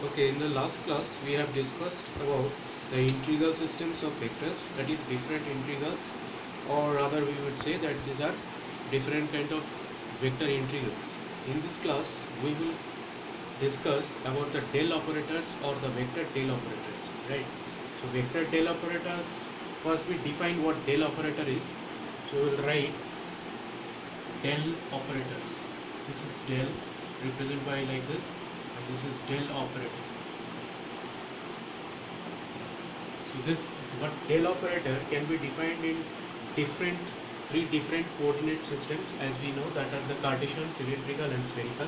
Okay, in the last class we have discussed about the integral systems of vectors, that is different integrals, or rather we would say that these are different kind of vector integrals. In this class we will discuss about the del operators or the vector del operators, right? So vector del operators, first we define what del operator is. So we will write del operators. This is del, represented by like this, and this is del operator. So this what del operator can be defined in three different coordinate systems, as we know, that are the Cartesian, cylindrical and spherical.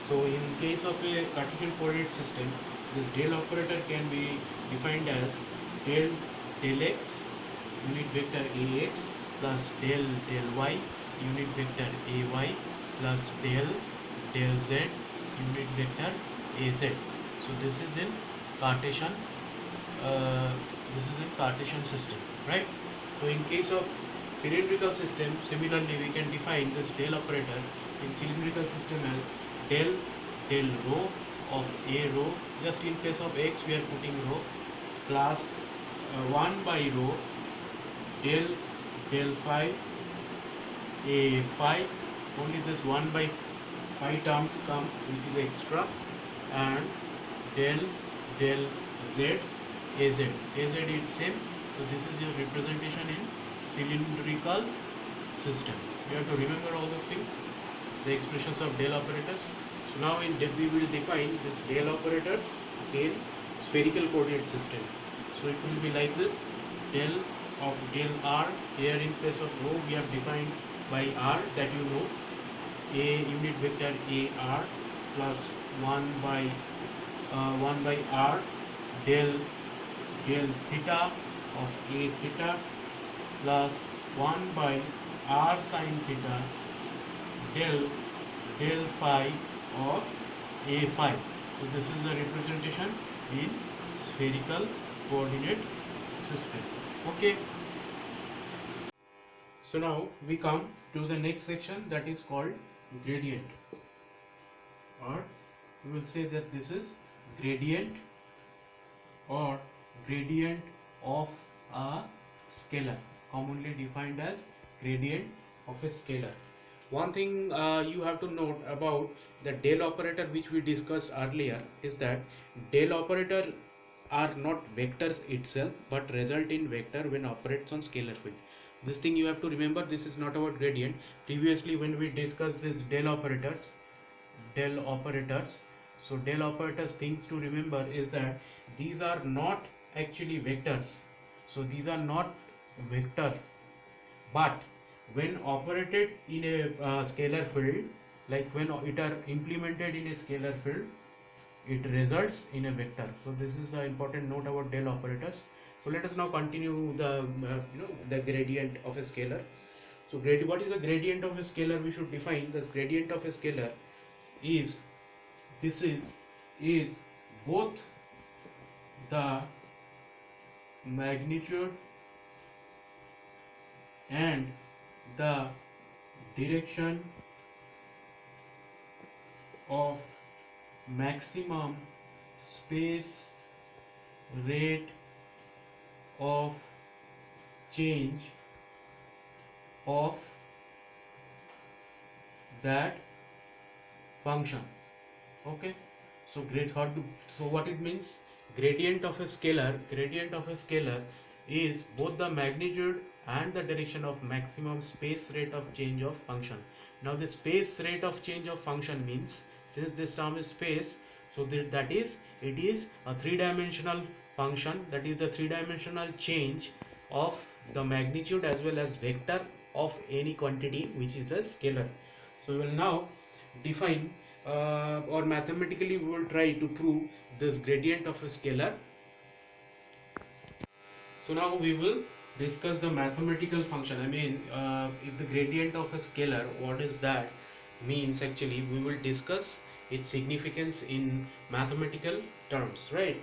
So in case of a Cartesian coordinate system, this del operator can be defined as del x unit vector ax plus del y unit vector ay plus del z unit vector az. So this is in Cartesian system, right? So in case of cylindrical system, similarly we can define this del operator in cylindrical system as del rho of a rho. Just in case of x we are putting rho plus 1 by rho del phi a phi. Only this 1 by phi terms come, which is extra, and del z az. Az is same. So this is your representation in cylindrical system. You have to remember all those things, the expressions of del operators. So now in we will define this del operators in spherical coordinate system. So it will be like this: del of del r. Here in place of rho we have defined by r, that you know, a unit vector ar plus 1 by r del theta of a theta plus 1 by r sin theta del phi of a phi. So this is the representation in spherical coordinate system. Okay. So now we come to the next section, that is called gradient, or we will say that this is gradient or gradient of a scalar, commonly defined as gradient of a scalar. One thing you have to note about the del operator which we discussed earlier is that del operator are not vectors itself but result in vector when operates on scalar field. This thing you have to remember. This is not about gradient. Previously when we discussed this del operators, so del operators, things to remember is that these are not actually vectors. So these are not vector, but when operated in a scalar field, like when it are implemented in a scalar field, it results in a vector. So this is the important note about del operators. So let us now continue the the gradient of a scalar. So what is the gradient of a scalar? We should define this gradient of a scalar is both the magnitude and the direction of maximum space rate of change of that function. Okay, so what it means, gradient of a scalar is both the magnitude and the direction of maximum space rate of change of function. Now the space rate of change of function means, since this term is space, so that is, it is a three-dimensional function, that is the three-dimensional change of the magnitude as well as vector of any quantity which is a scalar. So we will now define or mathematically we will try to prove this gradient of a scalar. So now we will discuss the mathematical function. I mean, if the gradient of a scalar, what is that means, actually we will discuss its significance in mathematical terms, right?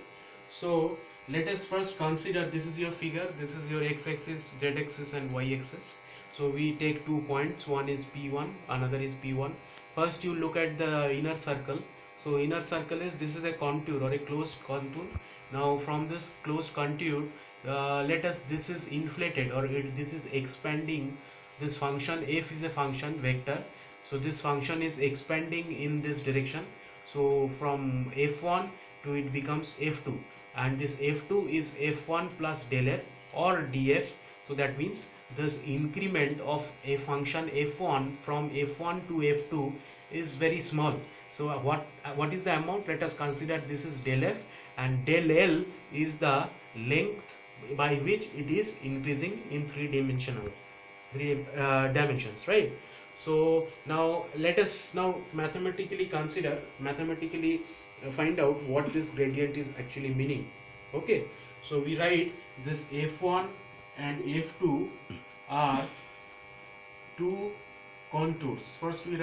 So let us first consider, this is your figure, this is your x-axis, z-axis and y-axis. So we take 2 points, one is P1, another is P1. First you look at the inner circle. So inner circle is, this is a contour or a closed contour. Now from this closed contour, let us, this is inflated or this is expanding. This function f is a function vector, so this function is expanding in this direction. So from f1 to it becomes f2, and this f2 is f1 plus del f or df. So that means this increment of a function f1 from f1 to f2 is very small. So what is the amount? Let us consider this is del f, and del l is the length by which it is increasing in three dimensions, right? So now let us now mathematically find out what this gradient is actually meaning. Okay, so we write this f1 and f2 are two contours. First we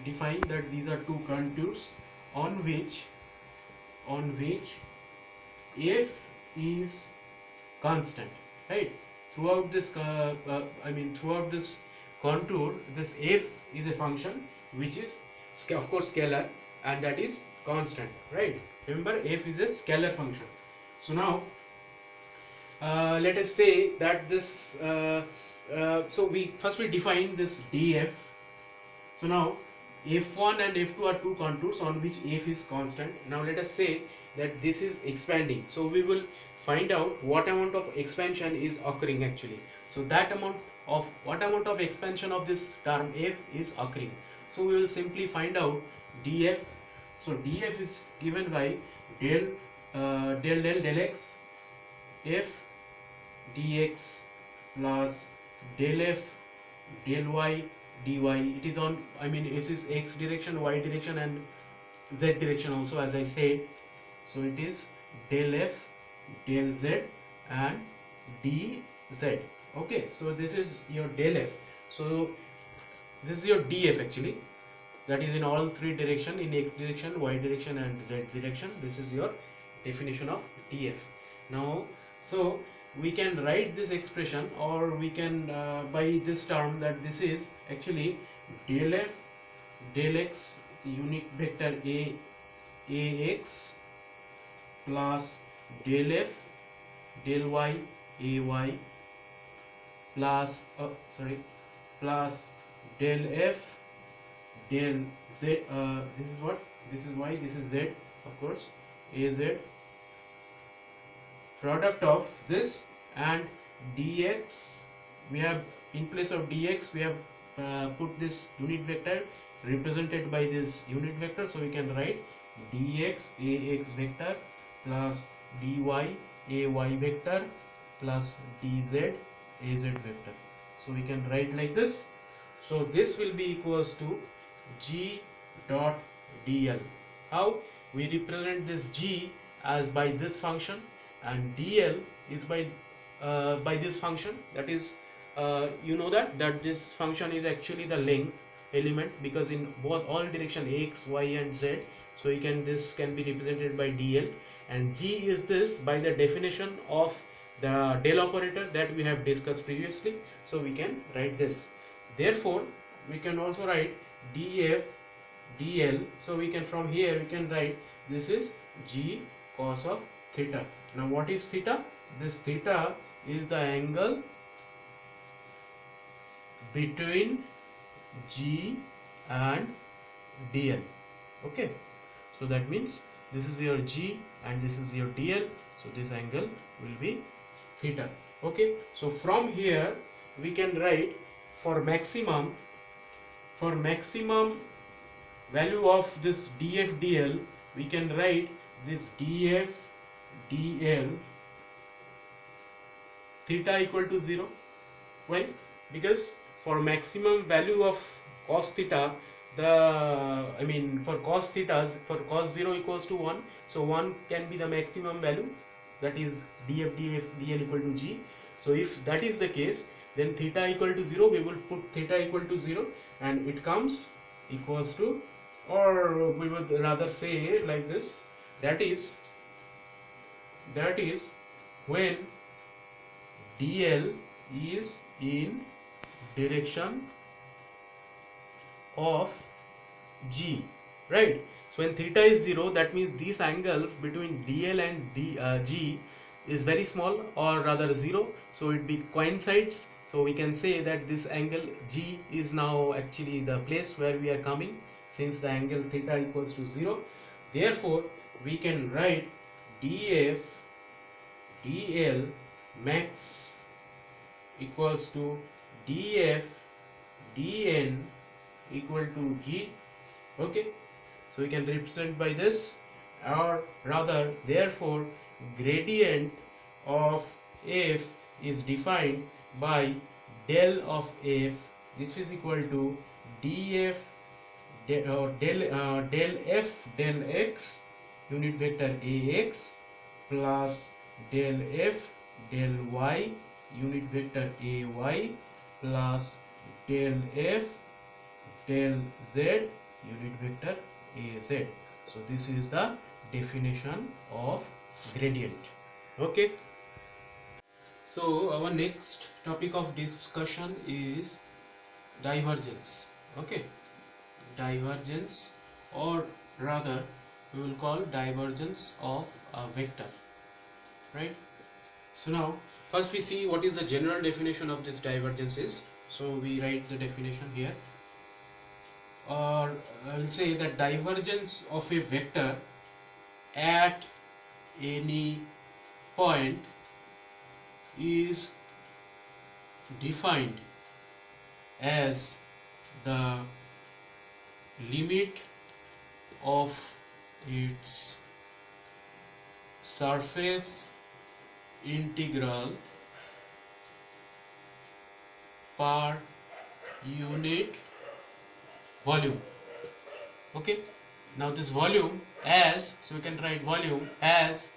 define that these are two contours on which f is constant, right? Throughout this throughout this contour, this f is a function which is of course scalar, and that is constant, right? Remember, f is a scalar function. So now let us say that this so we define this df. So now f1 and f2 are two contours on which f is constant. Now let us say that this is expanding, so we will find out what amount of expansion is occurring actually. So that amount of, what amount of expansion of this term f is occurring. So we will simply find out df. So df is given by del x f dx plus del f del y dy. It is on, it is x direction, y direction and z direction also, as I said. So it is del f del z and dz. Okay, so this is your del f. So this is your df actually, that is in all three direction, in x direction, y direction and z direction. This is your definition of df. Now so we can write this expression, or we can by this term, that this is actually del f del x unit vector ax plus del f del y ay plus plus del f del z, this is what, this is y, this is z, of course, az, product of this and dx. We have, in place of dx, we have put this unit vector represented by this unit vector. So we can write dx ax vector plus dy ay vector plus dz az vector. So we can write like this. So this will be equals to g dot dl. How? We represent this g as by this function, and dl is by this function. That is, you know that this function is actually the length element, because in both all direction x, y and z, so you can, this can be represented by dl, and g is this by the definition of the del operator that we have discussed previously. So we can write this. Therefore we can also write df dl. So we can, from here we can write this is g cos of theta. Now what is theta? This theta is the angle between g and dl. Okay, so that means this is your g and this is your dl, so this angle will be theta. Okay, so from here we can write for maximum value of this df dl, we can write this df dl theta equal to 0. Why? Because for maximum value of cos theta, for cos theta, for cos 0 equals to 1, so 1 can be the maximum value, that is df dl equal to g. So if that is the case, then theta equal to 0, we will put theta equal to 0, and it comes equals to, or we would rather say like this, that is when dl is in direction of g, right? So when theta is 0, that means this angle between DL and G is very small, or rather 0, so it be coincides. So we can say that this angle G is now actually the place where we are coming, since the angle theta equals to 0. Therefore we can write DF DL max equals to DF dN equal to G. Okay, so we can represent by this, or rather, therefore gradient of f is defined by del of f, this is equal to df del f del x unit vector ax plus del f del y unit vector ay plus del f del z unit vector az. So this is the definition of gradient. Okay, so our next topic of discussion is divergence. Okay, divergence, or rather we will call divergence of a vector, right? So now first we see what is the general definition of this divergence is. So we write the definition here, or I will say that divergence of a vector at any point is defined as the limit of its surface integral per unit volume. Okay, now this volume as, so we can write volume as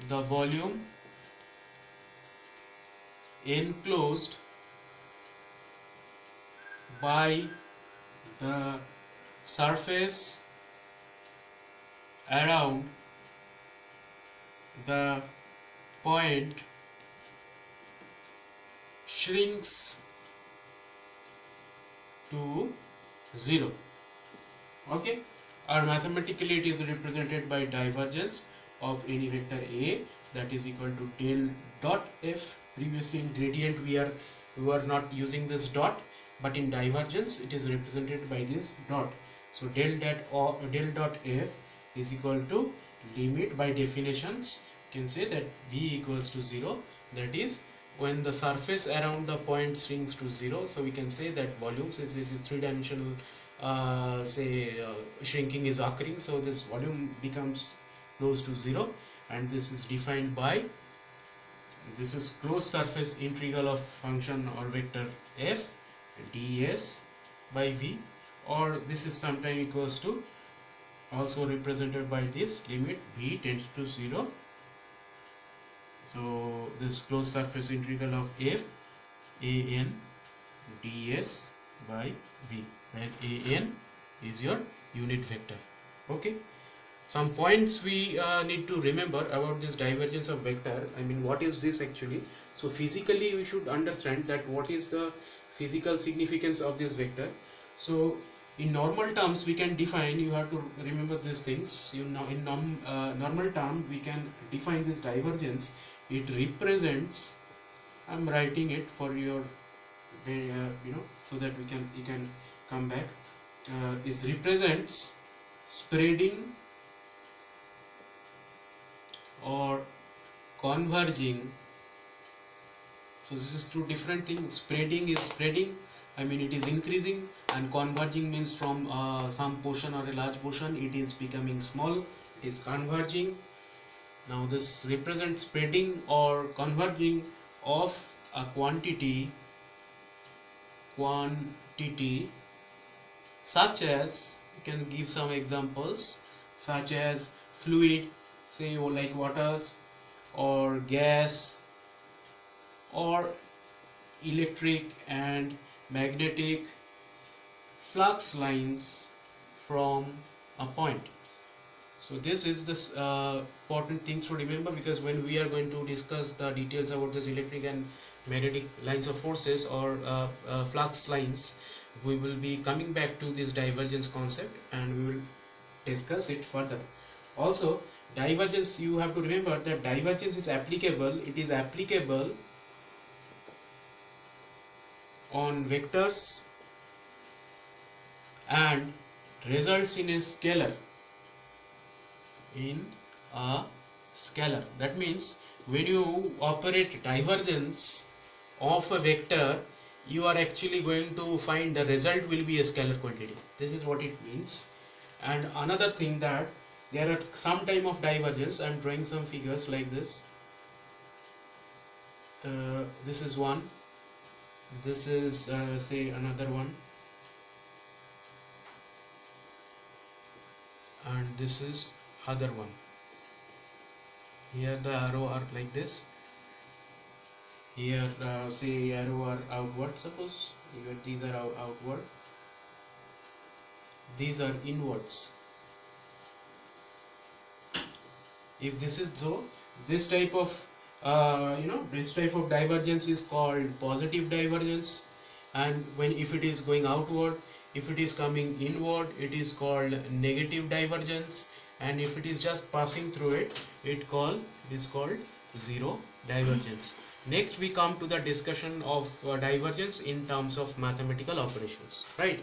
the volume enclosed by the surface around the point shrinks to 0. Okay, or mathematically it is represented by divergence of any vector A, that is equal to del dot f. Previously in gradient we were not using this dot, but in divergence it is represented by this dot. So del dot f is equal to limit, by definitions you can say that v equals to 0, that is when the surface around the point shrinks to 0. So we can say that volume, since this is three-dimensional shrinking is occurring, so this volume becomes close to 0, and this is defined by, this is closed surface integral of function or vector f ds by v, or this is sometimes equals to also represented by this limit v tends to 0. So this closed surface integral of f an ds by v, where an is your unit vector. Okay, some points we need to remember about this divergence of vector. I mean, what is this actually? So physically we should understand that what is the physical significance of this vector. So in normal terms we can define, you have to remember these things. You know, in normal term we can define this divergence. It represents, I'm writing it for your so that you can come back. It represents spreading or converging. So this is two different things. Spreading is spreading, I mean it is increasing, and converging means from some portion or a large portion it is becoming small, it is converging. Now this represents spreading or converging of a quantity such as, you can give some examples, such as fluid, say like waters, or gas, or electric and magnetic flux lines from a point. So this is this important things to remember, because when we are going to discuss the details about this electric and magnetic lines of forces or flux lines, we will be coming back to this divergence concept, and we will discuss it further. Also, divergence, you have to remember that divergence is applicable, it is applicable on vectors and results in a scalar. That means when you operate divergence of a vector, you are actually going to find the result will be a scalar quantity. This is what it means. And another thing, that there are some type of divergence. I am drawing some figures like this. This is one, this is say another one, and this is other one. Here the arrow are like this. Here say arrow are outward, suppose here these are outward, these are inwards. If this is so, this type of this type of divergence is called positive divergence, and if it is going outward, if it is coming inward, it is called negative divergence, and if it is just passing through it, it is called zero divergence. Next we come to the discussion of divergence in terms of mathematical operations, right?